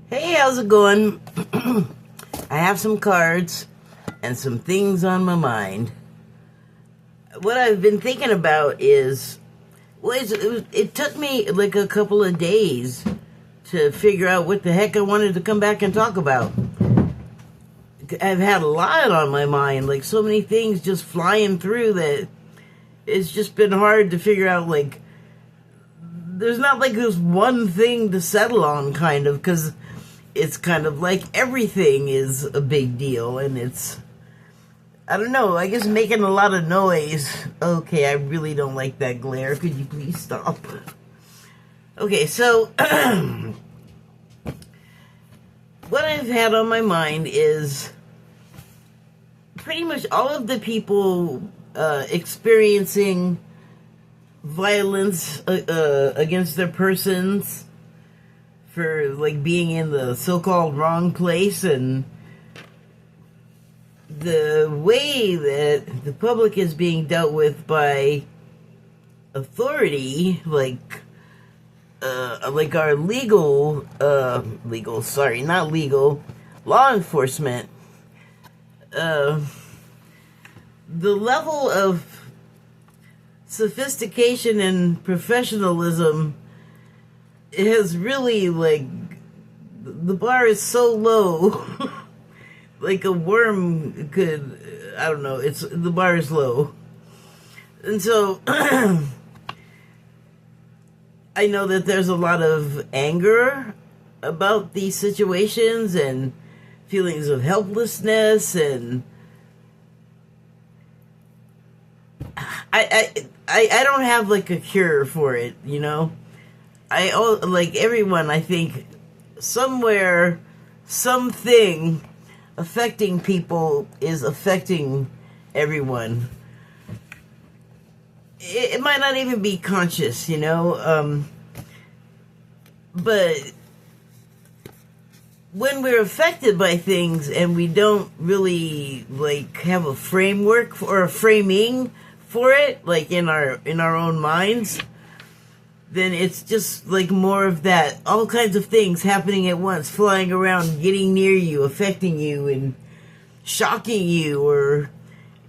Hey, how's it going? I have some cards and some things on my mind. What I've been thinking about is, it took me like a couple of days to figure out what the heck I wanted to come back and talk about. I've had a lot on my mind, like so many things just flying through that it's just been hard to figure out, like, there's not like this one thing to settle on, kind of, because it's kind of like everything is a big deal, and it's, I don't know, I guess making a lot of noise. Okay, I really don't like that glare. Could you please stop? Okay, so what I've had on my mind is pretty much all of the people experiencing violence against their persons for, like, being in the so-called wrong place, and the way that the public is being dealt with by authority, like our law enforcement. The level of sophistication and professionalism has really, like, the bar is so low. Like a worm could, I don't know, the bar is low. And so I know that there's a lot of anger about these situations and feelings of helplessness, and I don't have, like, a cure for it, you know? Like everyone, I think somewhere, something affecting people is affecting everyone. It might not even be conscious, you know? But when we're affected by things and we don't really, like, have a framework or a framing for it, like in our own minds, then it's just like more of that, all kinds of things happening at once, flying around, getting near you, affecting you, and shocking you, or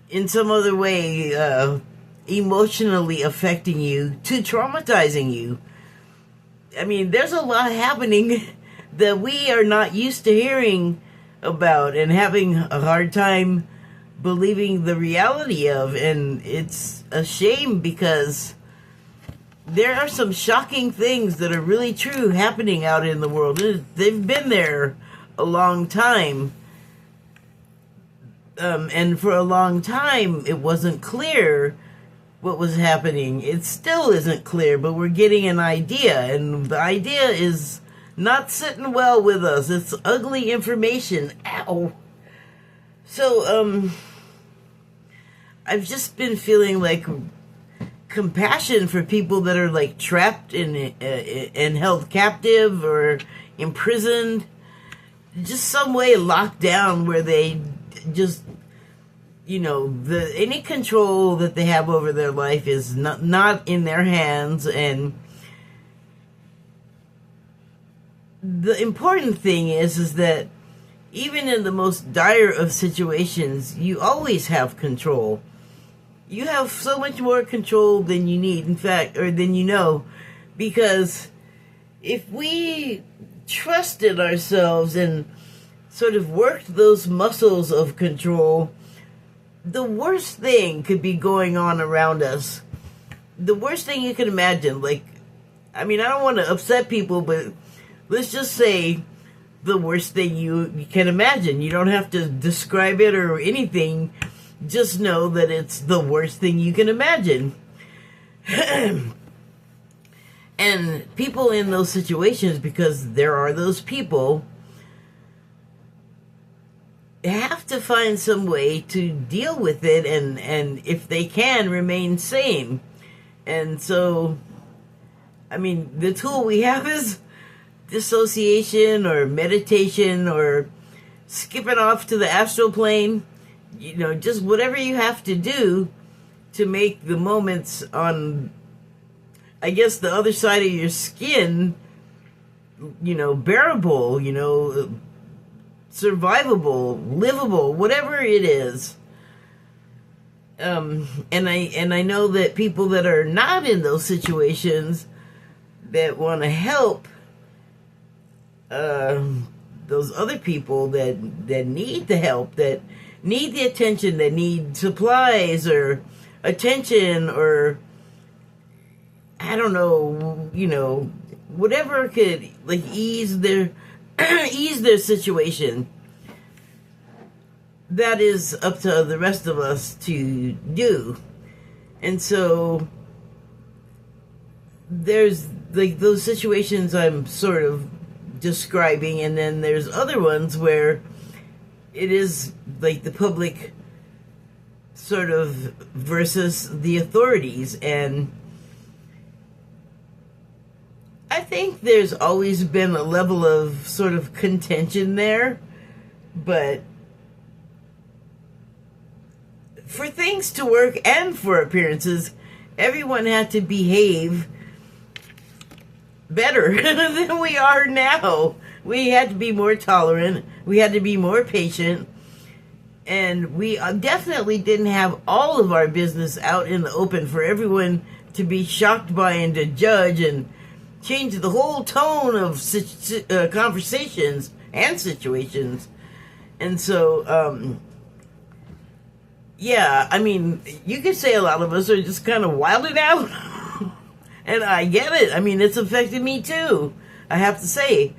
in some other way emotionally affecting you, to traumatizing you. I mean, there's a lot happening that we are not used to hearing about and having a hard time believing the reality of, and it's a shame because there are some shocking things that are really true happening out in the world. They've been there a long time. And for a long time, it wasn't clear what was happening. It still isn't clear, but we're getting an idea. And the idea is not sitting well with us. It's ugly information. Ow. So, I've just been feeling like compassion for people that are, like, trapped and held captive or imprisoned, just some way locked down where they just, you know, any control that they have over their life is not in their hands. And the important thing is that even in the most dire of situations, you always have control. You have so much more control than you need, in fact, or than you know, because if we trusted ourselves and sort of worked those muscles of control, the worst thing could be going on around us. The worst thing you can imagine. Like, I mean, I don't want to upset people, but let's just say the worst thing you can imagine. You don't have to describe it or anything. Just know that it's the worst thing you can imagine. And people in those situations, because there are those people, have to find some way to deal with it, and if they can, remain sane. And so, I mean, the tool we have is dissociation or meditation or skipping off to the astral plane. You know, just whatever you have to do to make the moments on, I guess, the other side of your skin bearable, survivable, livable, whatever it is. And I know that people that are not in those situations that want to help those other people that need the help, that need the attention, that need supplies or attention, or I don't know, whatever could ease their situation. That is up to the rest of us to do. And so there's those situations I'm sort of describing, and then there's other ones where it is the public sort of versus the authorities. And I think there's always been a level of sort of contention there, but for things to work and for appearances, everyone had to behave better than we are now. We had to be more tolerant. We had to be more patient. And we definitely didn't have all of our business out in the open for everyone to be shocked by and to judge and change the whole tone of conversations and situations. And so, yeah, I mean, you could say a lot of us are just kind of wilded out. And I get it. I mean, it's affected me too, I have to say.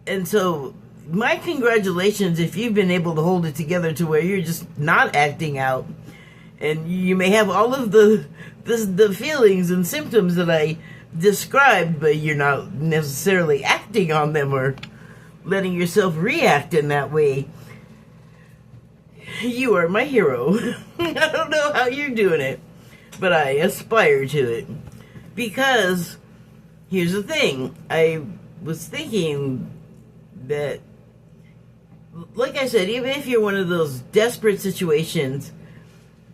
And so, my congratulations if you've been able to hold it together to where you're just not acting out. And you may have all of the feelings and symptoms that I described, but you're not necessarily acting on them or letting yourself react in that way. You are my hero. I don't know how you're doing it, but I aspire to it. Because, here's the thing, I was thinking that, like I said, even if you're one of those desperate situations,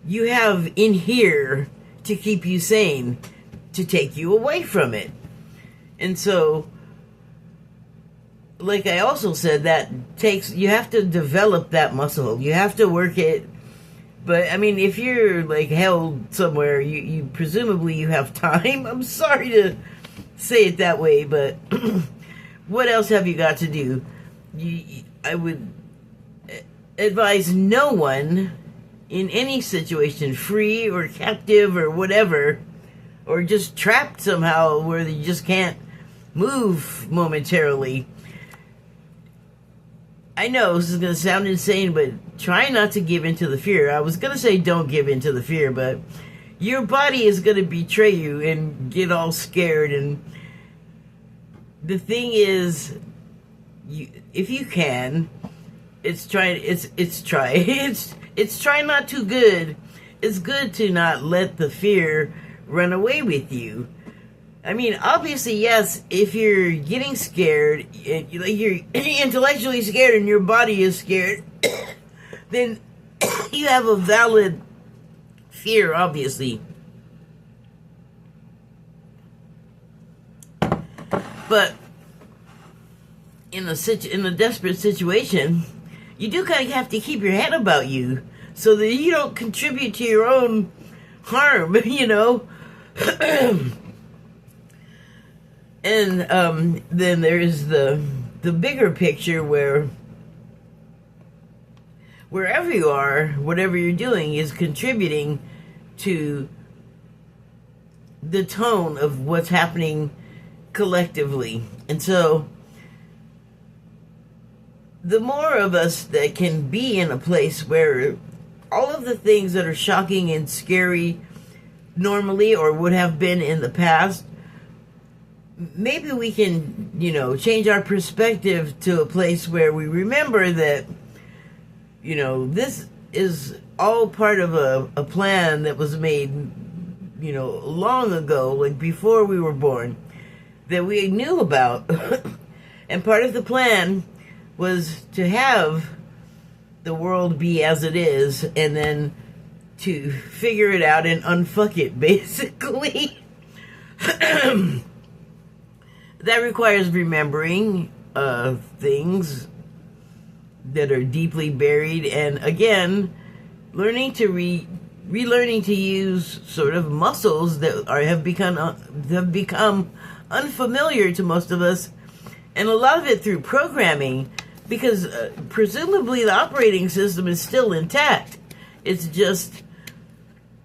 you have in here to keep you sane, to take you away from it. And so, like I also said, you have to develop that muscle. You have to work it. But, I mean, if you're, held somewhere, you presumably you have time. I'm sorry to say it that way, but what else have you got to do? I would advise no one in any situation, free or captive or whatever, or just trapped somehow where you just can't move momentarily. I know this is going to sound insane, but try not to give in to the fear. I was going to say don't give in to the fear, but your body is going to betray you and get all scared. And the thing is, if you can, it's try not too good. It's good to not let the fear run away with you. I mean, obviously, yes, if you're getting scared, you're intellectually scared and your body is scared, then you have a valid fear, obviously. But in a desperate situation, you do kind of have to keep your head about you so that you don't contribute to your own harm, And then there's the bigger picture where wherever you are, whatever you're doing is contributing to the tone of what's happening collectively. And so the more of us that can be in a place where all of the things that are shocking and scary normally or would have been in the past, maybe we can, change our perspective to a place where we remember that, this is all part of a plan that was made, long ago, before we were born, that we knew about. And part of the plan was to have the world be as it is, and then to figure it out and unfuck it, basically. that requires remembering things that are deeply buried, and again, learning to relearning to use sort of muscles that have become unfamiliar to most of us, and a lot of it through programming, because presumably the operating system is still intact. It's just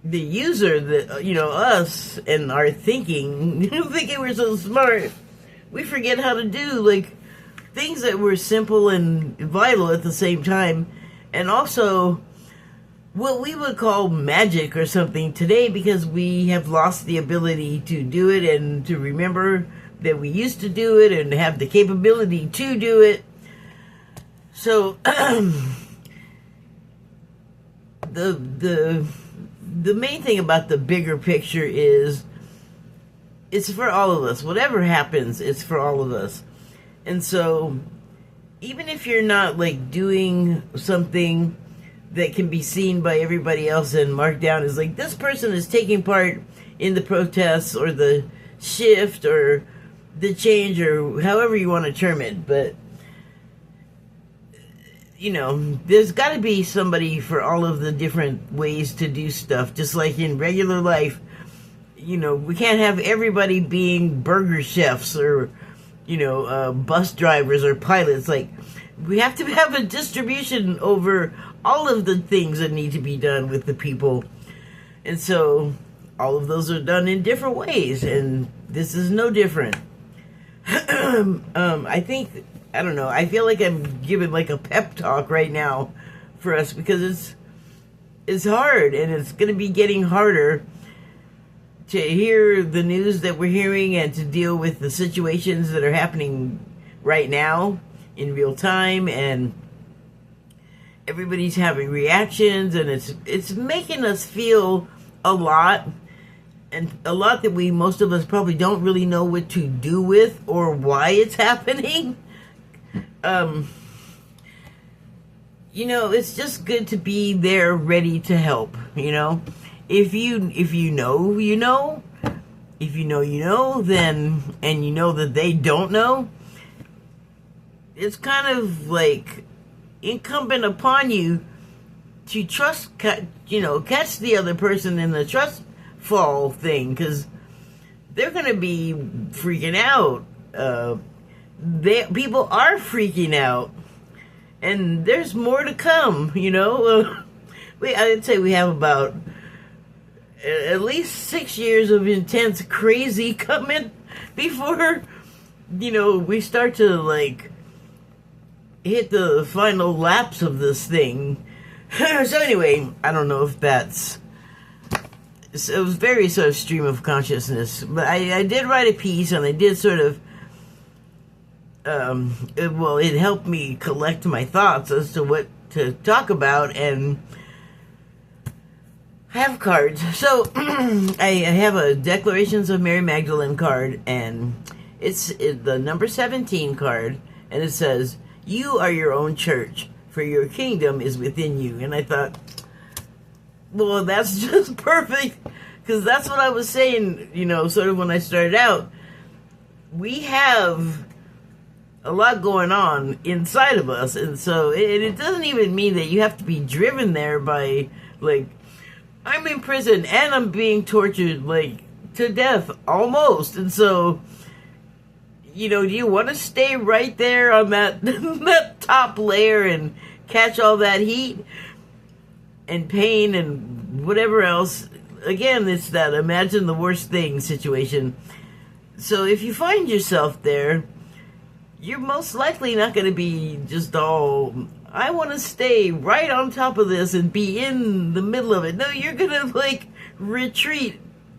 the user, that us and our thinking, thinking we're so smart, we forget how to do like things that were simple and vital at the same time, and also what we would call magic or something today, because we have lost the ability to do it and to remember that we used to do it and have the capability to do it. So the main thing about the bigger picture is it's for all of us. Whatever happens, it's for all of us. And so even if you're not like doing something that can be seen by everybody else and marked down as like, this person is taking part in the protests or the shift or the change or however you want to term it, but there's got to be somebody for all of the different ways to do stuff, just like in regular life. We can't have everybody being burger chefs or bus drivers or pilots. Like, we have to have a distribution over all of the things that need to be done with the people. And so all of those are done in different ways, and this is no different. I don't know, I feel like I'm giving like a pep talk right now for us, because it's hard, and it's going to be getting harder to hear the news that we're hearing and to deal with the situations that are happening right now in real time, and everybody's having reactions, and it's making us feel a lot, and a lot that most of us probably don't really know what to do with or why it's happening. It's just good to be there ready to help. If you know, if you know, then, and that they don't know, it's kind of like incumbent upon you to catch the other person in the trust fall thing, because they're going to be freaking out. People are freaking out, and there's more to come. I'd say we have about at least 6 years of intense crazy coming before we start to like hit the final laps of this thing. So anyway, I don't know if it was very sort of stream of consciousness, but I did write a piece, and I did sort of it helped me collect my thoughts as to what to talk about and have cards. So I have a Declarations of Mary Magdalene card, and it's the number 17 card, and it says, "You are your own church, for your kingdom is within you." And I thought, well, that's just perfect, because that's what I was saying, sort of when I started out. We have a lot going on inside of us, and so it doesn't even mean that you have to be driven there by, like, I'm in prison and I'm being tortured, like, to death, almost, and so, do you want to stay right there on that, that top layer and catch all that heat and pain and whatever else? Again, it's that imagine the worst thing situation. So if you find yourself there, you're most likely not going to be just all, I want to stay right on top of this and be in the middle of it. No, you're going to like retreat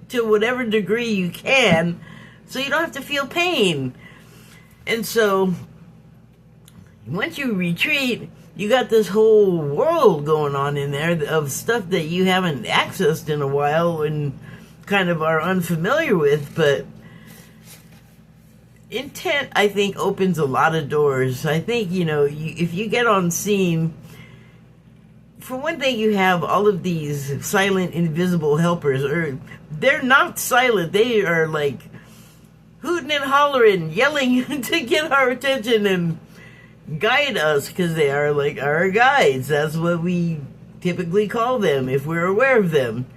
to whatever degree you can, so you don't have to feel pain. And so once you retreat, you got this whole world going on in there of stuff that you haven't accessed in a while and kind of are unfamiliar with, but intent, I think, opens a lot of doors. I think, if you get on scene, for one thing, you have all of these silent, invisible helpers, or they're not silent. They are like, hooting and hollering, yelling to get our attention and guide us, because they are like our guides. That's what we typically call them if we're aware of them.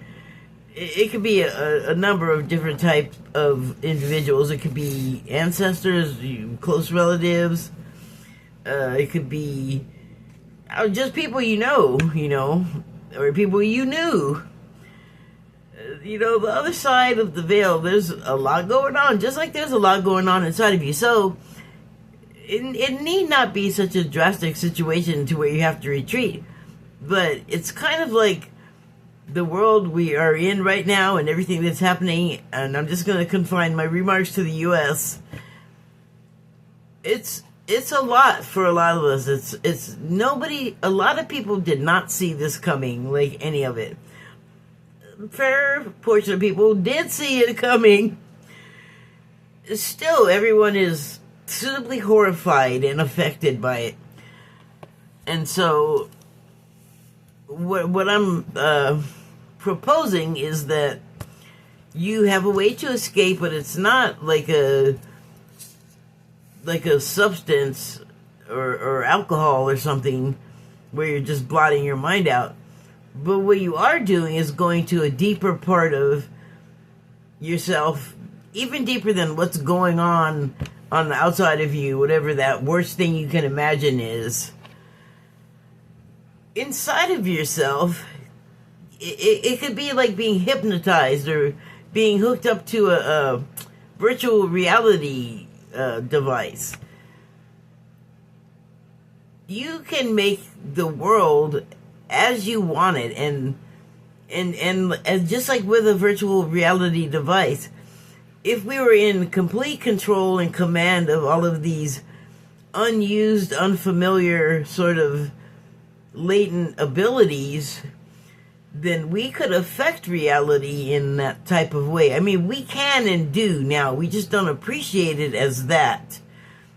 It could be a number of different types of individuals. It could be ancestors, close relatives. It could be just people you know, or people you knew. The other side of the veil, there's a lot going on, just like there's a lot going on inside of you. So it need not be such a drastic situation to where you have to retreat. But it's kind of like the world we are in right now and everything that's happening, and I'm just going to confine my remarks to the U.S. It's a lot for a lot of us. It's nobody. A lot of people did not see this coming, like any of it. A fair portion of people did see it coming. Still, everyone is suitably horrified and affected by it. And so, what I'm proposing is that you have a way to escape, but it's not like a substance or alcohol or something where you're just blotting your mind out. But what you are doing is going to a deeper part of yourself, even deeper than what's going on the outside of you, whatever that worst thing you can imagine is. Inside of yourself, it could be like being hypnotized or being hooked up to a virtual reality device. You can make the world as you want it, and just like with a virtual reality device, if we were in complete control and command of all of these unused, unfamiliar, sort of latent abilities, then we could affect reality in that type of way. I mean, we can and do now. We just don't appreciate it as that.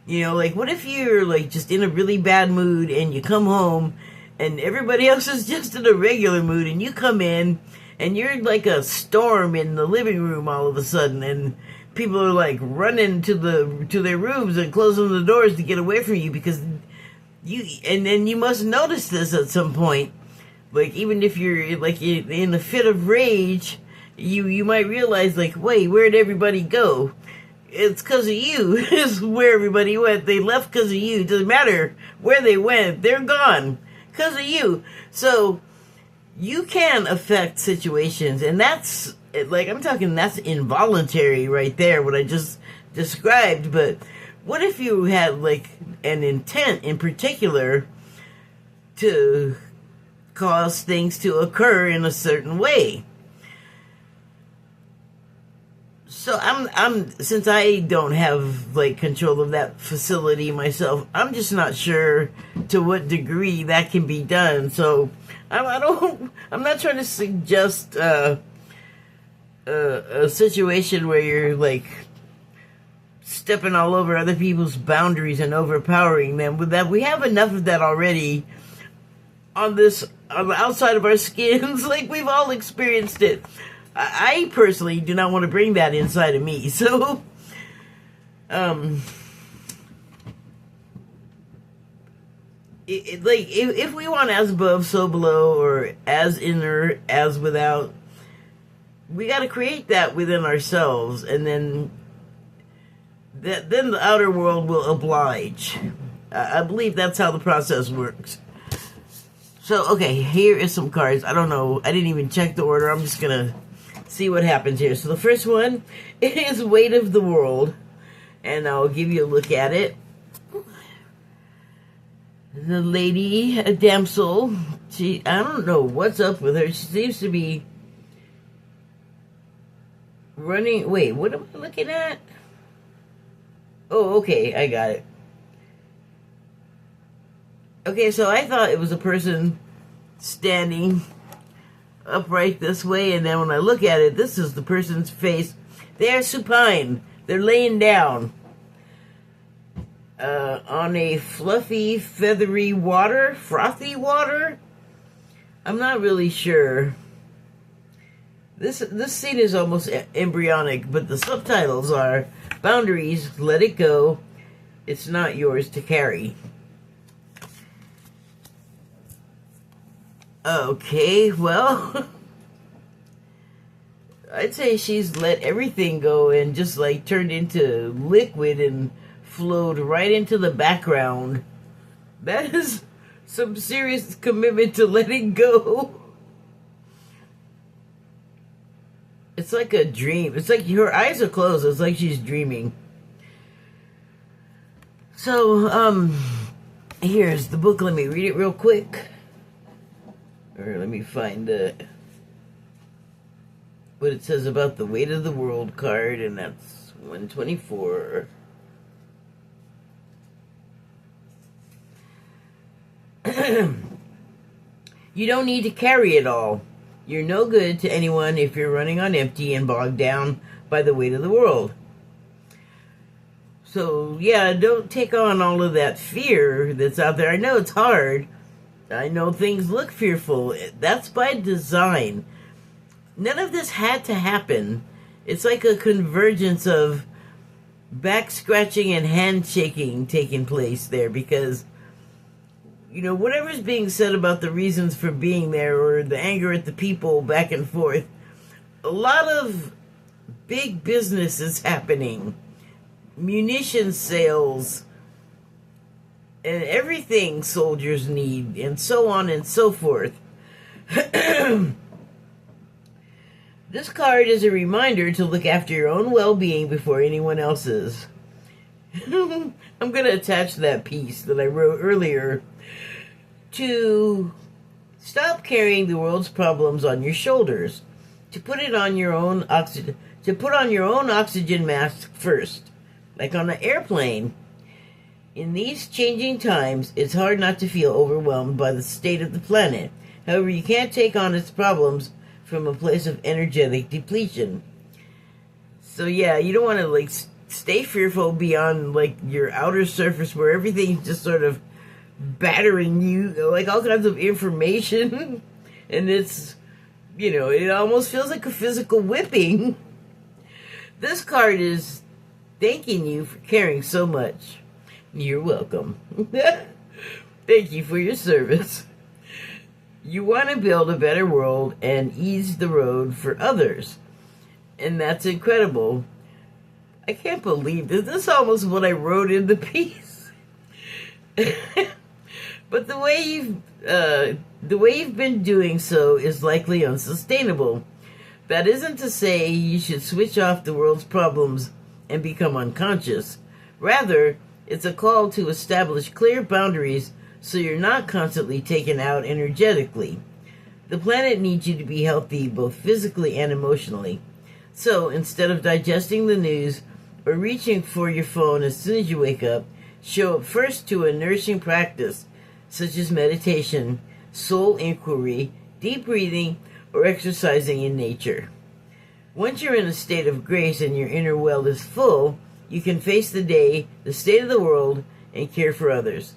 Like, what if you're, like, just in a really bad mood and you come home and everybody else is just in a regular mood, and you come in and you're like a storm in the living room all of a sudden, and people are, like, running to their rooms and closing the doors to get away from you because and then you must notice this at some point. Like, even if you're, like, in a fit of rage, you might realize, like, wait, where'd everybody go? It's because of you is where everybody went. They left because of you. It doesn't matter where they went. They're gone because of you. So you can affect situations, and that's, like, I'm talking, that's involuntary right there, what I just described. But what if you had, like, an intent in particular to cause things to occur in a certain way? So I'm since I don't have, like, control of that facility myself, I'm just not sure to what degree that can be done. So I'm not trying to suggest a situation where you're, like, stepping all over other people's boundaries and overpowering them. With that, we have enough of that already on the outside of our skins. Like, we've all experienced it. I personally do not want to bring that inside of me. So, if we want as above, so below, or as inner, as without, we got to create that within ourselves, and then the outer world will oblige. I believe that's how the process works. So, okay, here is some cards. I don't know. I didn't even check the order. I'm just going to see what happens here. So the first one is Weight of the World, and I'll give you a look at it. The lady, a damsel, I don't know what's up with her. She seems to be running. Wait, what am I looking at? Oh, okay, I got it. Okay, so I thought it was a person standing upright this way, and then when I look at it, this is the person's face. They're supine. They're laying down on a fluffy, feathery water, frothy water. I'm not really sure. This scene is almost embryonic, but the subtitles are boundaries, let it go. It's not yours to carry. Okay, well, I'd say she's let everything go and just like turned into liquid and flowed right into the background. That is some serious commitment to letting go. It's like a dream. It's like her eyes are closed. It's like she's dreaming. So, here's the book. Let me read it real quick. Or let me find what it says about the weight of the world card, and that's 124. You don't need to carry it all. You're no good to anyone if you're running on empty and bogged down by the weight of the world. So, yeah, don't take on all of that fear that's out there. I know it's hard. I know things look fearful. That's by design. None of this had to happen. It's like a convergence of back scratching and handshaking taking place there, because whatever's being said about the reasons for being there or the anger at the people back and forth, a lot of big business is happening. Munition sales and everything soldiers need, and so on and so forth. This card is a reminder to look after your own well-being before anyone else's. I'm going to attach that piece that I wrote earlier. To stop carrying the world's problems on your shoulders, to put on your own oxygen mask first, like on an airplane. In these changing times, it's hard not to feel overwhelmed by the state of the planet. However, you can't take on its problems from a place of energetic depletion. So yeah, you don't want to stay fearful beyond your outer surface where everything's just sort of battering you, all kinds of information, and it's, it almost feels like a physical whipping. This card is thanking you for caring so much. You're welcome. Thank you for your service. You want to build a better world and ease the road for others, and that's incredible. I can't believe this. This is almost what I wrote in the piece. But the way you've been doing so is likely unsustainable. That isn't to say you should switch off the world's problems and become unconscious. Rather, it's a call to establish clear boundaries so you're not constantly taken out energetically. The planet needs you to be healthy both physically and emotionally. So instead of digesting the news or reaching for your phone as soon as you wake up, show up first to a nourishing practice such as meditation, soul inquiry, deep breathing, or exercising in nature. Once you're in a state of grace and your inner well is full, you can face the day, the state of the world, and care for others.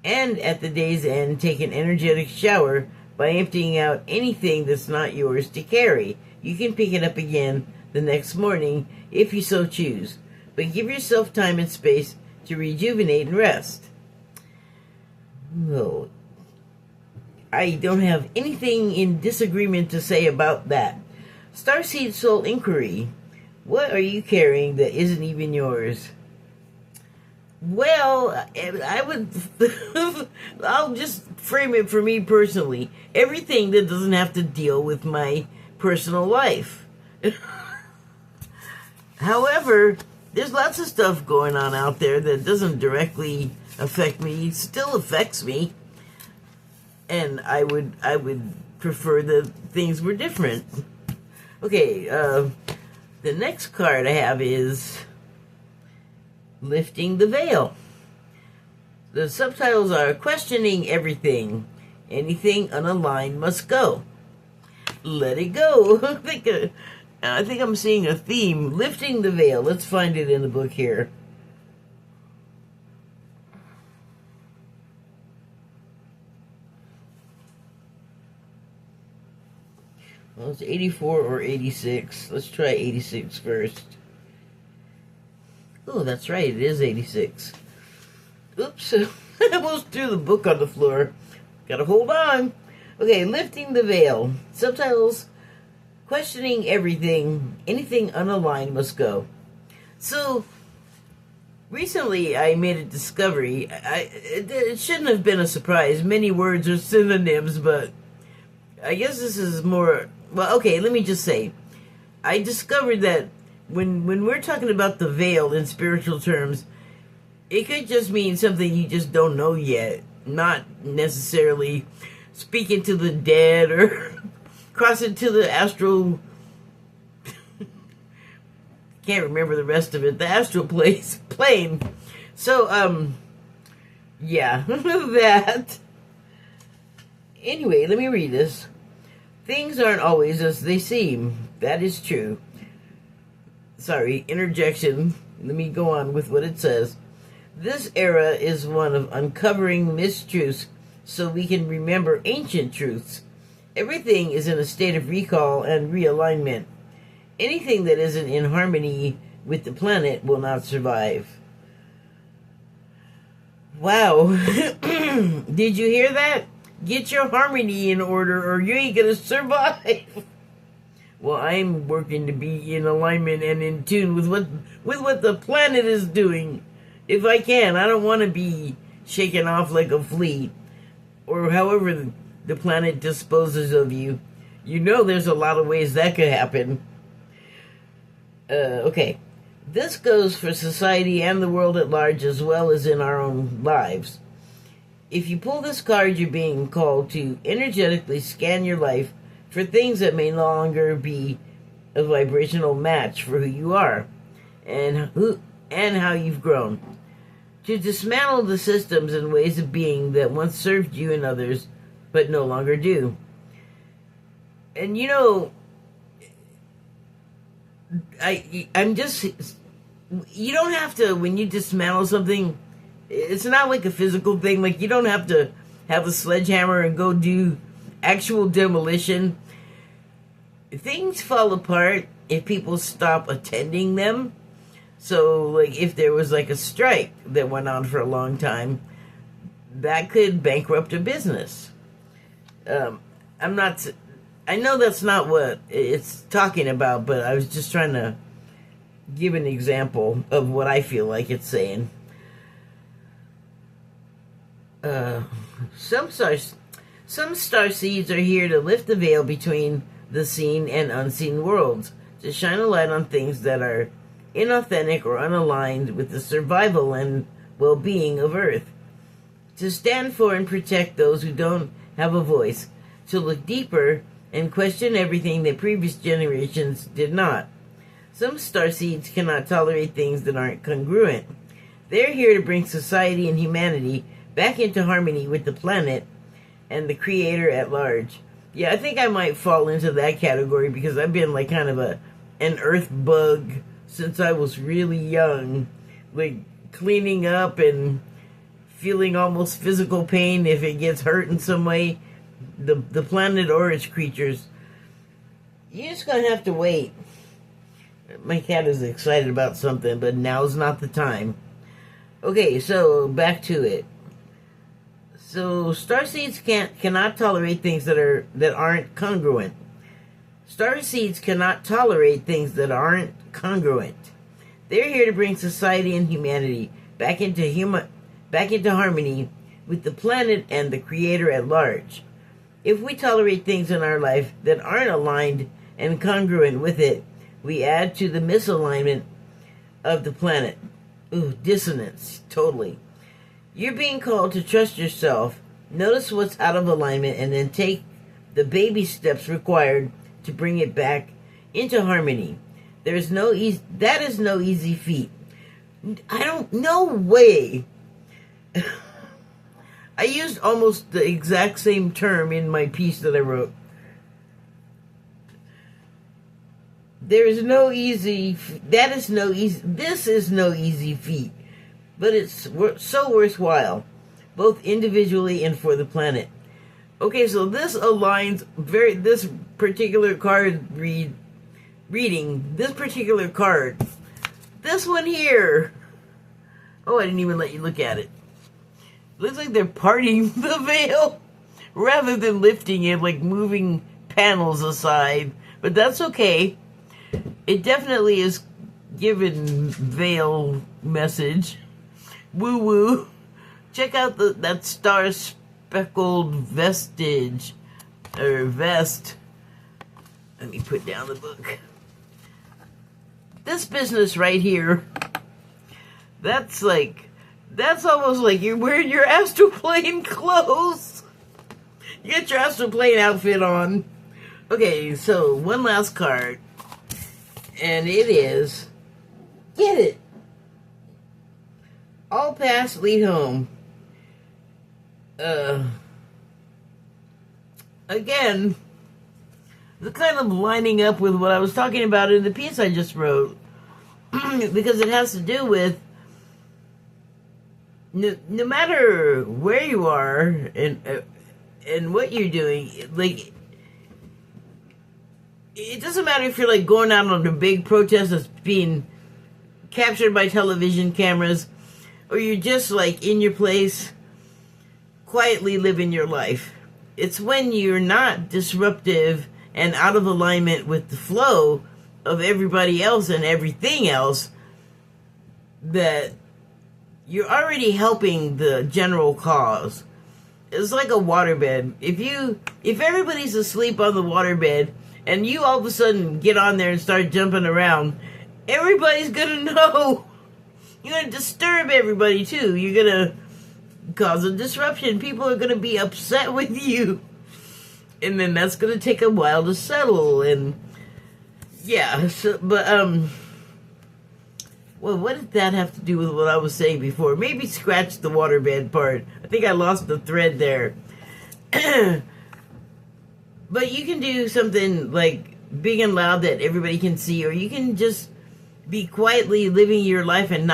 And at the day's end, take an energetic shower by emptying out anything that's not yours to carry. You can pick it up again the next morning if you so choose, but give yourself time and space to rejuvenate and rest. No, I don't have anything in disagreement to say about that. Starseed Soul Inquiry. What are you carrying that isn't even yours? Well, I would... I'll just frame it for me personally. Everything that doesn't have to deal with my personal life. However, there's lots of stuff going on out there that doesn't directly affect me. It still affects me. And I would prefer that things were different. Okay, the next card I have is Lifting the Veil. The subtitles are Questioning Everything. Anything unaligned must go. Let it go. I think I'm seeing a theme. Lifting the Veil. Let's find it in the book here. Well, it's 84 or 86. Let's try 86 first. Oh, that's right, it is 86. Oops, I almost threw the book on the floor. Gotta hold on. Okay, lifting the veil. Subtitles, questioning everything. Anything unaligned must go. So, recently I made a discovery. It shouldn't have been a surprise. Many words are synonyms, but I guess this is more... Well, okay, let me just say. I discovered that when we're talking about the veil in spiritual terms, it could just mean something you just don't know yet. Not necessarily speaking to the dead or crossing to the astral... Can't remember the rest of it. The astral plane. So, yeah, that. Anyway, let me read this. Things aren't always as they seem. That is true. Sorry, interjection. Let me go on with what it says. This era is one of uncovering mistruths so we can remember ancient truths. Everything is in a state of recall and realignment. Anything that isn't in harmony with the planet will not survive. Wow. Did you hear that? Get your harmony in order or you ain't gonna survive. Well, I'm working to be in alignment and in tune with what the planet is doing. If I can, I don't want to be shaken off like a flea. Or however the planet disposes of you. You know there's a lot of ways that could happen. Okay. This goes for society and the world at large as well as in our own lives. If you pull this card, you're being called to energetically scan your life for things that may no longer be a vibrational match for who you are and how you've grown. To dismantle the systems and ways of being that once served you and others, but no longer do. And you know, I'm just... You don't have to, when you dismantle something, it's not like a physical thing. Like, you don't have to have a sledgehammer and go do actual demolition. Things fall apart if people stop attending them. So, like, if there was, like, a strike that went on for a long time, that could bankrupt a business. I know that's not what it's talking about, but I was just trying to give an example of what I feel like it's saying. Some star seeds are here to lift the veil between the seen and unseen worlds, to shine a light on things that are inauthentic or unaligned with the survival and well-being of Earth, to stand for and protect those who don't have a voice, to look deeper and question everything that previous generations did not. Some starseeds cannot tolerate things that aren't congruent. They're here to bring society and humanity back into harmony with the planet and the Creator at large. Yeah, I think I might fall into that category because I've been like kind of an earth bug since I was really young. Like cleaning up and feeling almost physical pain if it gets hurt in some way. The planet or its creatures. You're just gonna have to wait. My cat is excited about something, but now's not the time. Okay, so back to it. So starseeds cannot tolerate things that aren't congruent. Starseeds cannot tolerate things that aren't congruent. They're here to bring society and humanity back into harmony with the planet and the Creator at large. If we tolerate things in our life that aren't aligned and congruent with it, we add to the misalignment of the planet. Ooh, dissonance, totally. You're being called to trust yourself, notice what's out of alignment, and then take the baby steps required to bring it back into harmony. That is no easy feat. No way. I used almost the exact same term in my piece that I wrote. This is no easy feat, but it's so worthwhile, both individually and for the planet. Okay, so this aligns this particular card reading, this particular card, this one here. Oh, I didn't even let you look at it. Looks like they're parting the veil rather than lifting it, like moving panels aside. But that's okay. It definitely is given veil message. Woo woo. Check out that star speckled vestige or vest. Let me put down the book. This business right here, that's almost like you're wearing your astral plane clothes. You get your astral plane outfit on. Okay, so one last card. And it is, get it, all paths lead home. Again, the kind of lining up with what I was talking about in the piece I just wrote. Because it has to do with no matter where you are and what you're doing, like, it doesn't matter if you're like going out on a big protest that's being captured by television cameras, or you're just like in your place quietly living your life. It's when you're not disruptive and out of alignment with the flow of everybody else and everything else that you're already helping the general cause. It's like a waterbed. If everybody's asleep on the waterbed and you all of a sudden get on there and start jumping around, everybody's gonna know. You're gonna disturb everybody too. You're gonna cause a disruption. People are gonna be upset with you. And then that's gonna take a while to settle. And yeah, well, what did that have to do with what I was saying before? Maybe scratch the waterbed part. I think I lost the thread there. But you can do something like big and loud that everybody can see, or you can just be quietly living your life and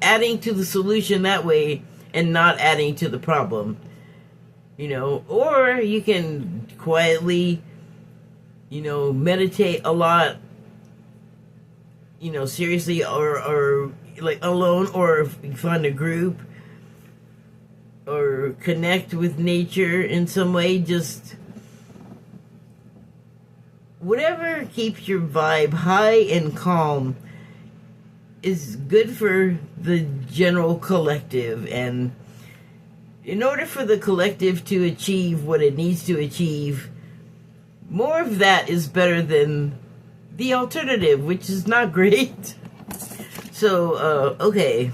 adding to the solution that way and not adding to the problem. Or you can quietly, meditate a lot, seriously, or like alone, or find a group, or connect with nature in some way. Just whatever keeps your vibe high and calm is good for the general collective. And in order for the collective to achieve what it needs to achieve, more of that is better than the alternative, which is not great. So, okay.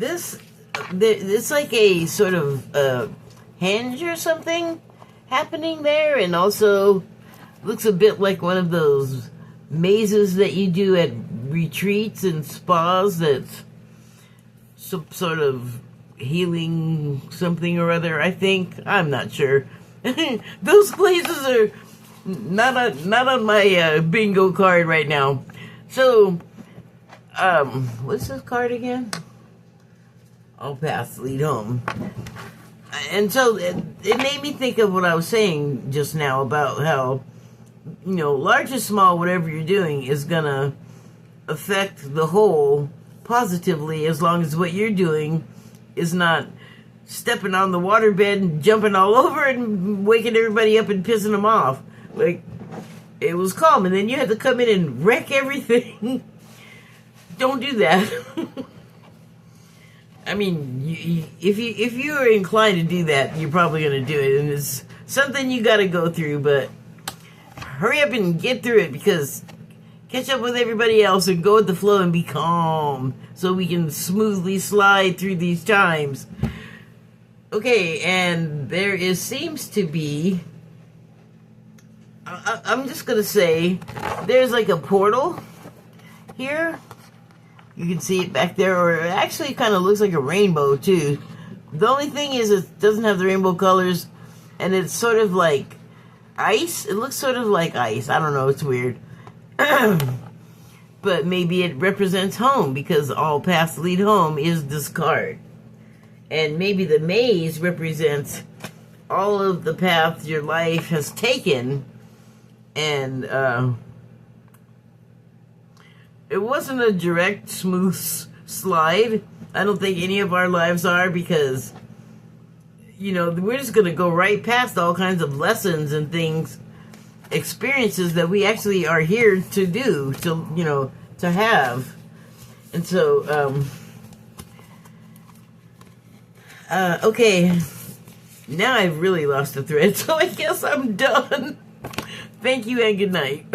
It's like a sort of hinge or something happening there, and also looks a bit like one of those mazes that you do at retreats and spas that's some sort of healing something or other, I think. I'm not sure. Those places are not on my bingo card right now. So, what's this card again? All paths lead home. And so it made me think of what I was saying just now about how, large or small, whatever you're doing is gonna affect the whole positively, as long as what you're doing is not stepping on the waterbed and jumping all over and waking everybody up and pissing them off. Like, it was calm, and then you had to come in and wreck everything. Don't do that. I mean, if you're inclined to do that, you're probably going to do it, and it's something you got to go through, but hurry up and get through it, because catch up with everybody else and go with the flow and be calm so we can smoothly slide through these times. Okay, and there seems to be, I'm just going to say, there's like a portal here. You can see it back there, or it actually kind of looks like a rainbow, too. The only thing is it doesn't have the rainbow colors, and it's sort of like ice. It looks sort of like ice. I don't know. It's weird. But maybe it represents home, because all paths lead home is this card. And maybe the maze represents all of the paths your life has taken, and it wasn't a direct, smooth slide. I don't think any of our lives are, because, you know, we're just going to go right past all kinds of lessons and things, experiences that we actually are here to do, to, you know, to have. And so, okay, now I've really lost the thread, so I guess I'm done. Thank you and good night.